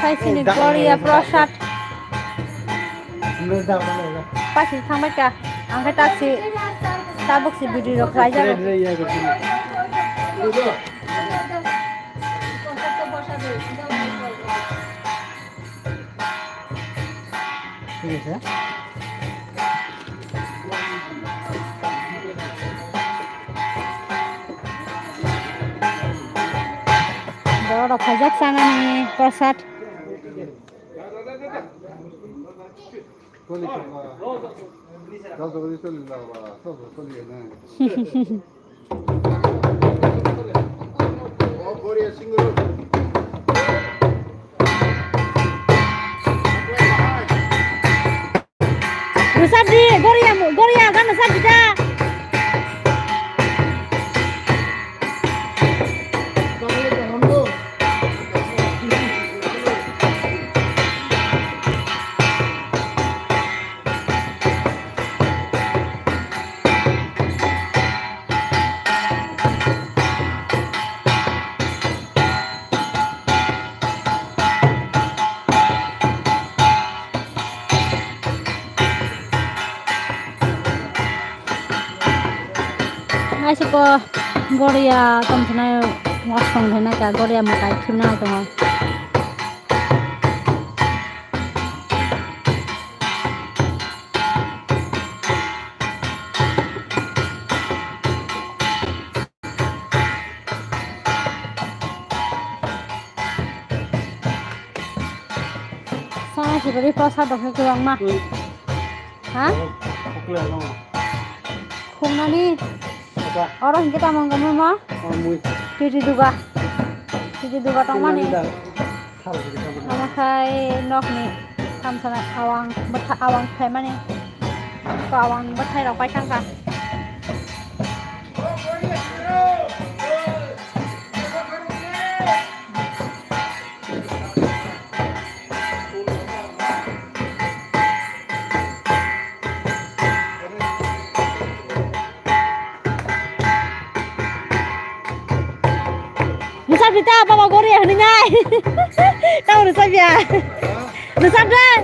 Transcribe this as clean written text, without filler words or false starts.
खायसिनि गरिया प्रसाद पाखि थांबाय का आंखाय तासि ताबुकसि भिडिअ खालाय जाबाय ठीक है बड़ा खजक सांगानी प्रसाद Sabdi, Garia kan sabdi dah. Masuk ke Garia tempat ngosong sana ke Garia makai tuna tu. Saya sebenarnya pasal dokter kurang mah. Hah? Kung nani? Orang kita mau ngomong mah? Tiji duga tong mana? Nama kai nok ni, kam sana awang kai mana? Ko awang betai dok pai kang ka? Nusab kita bawa Garia ni nyai. Tahu nusab ya? Nusab dah.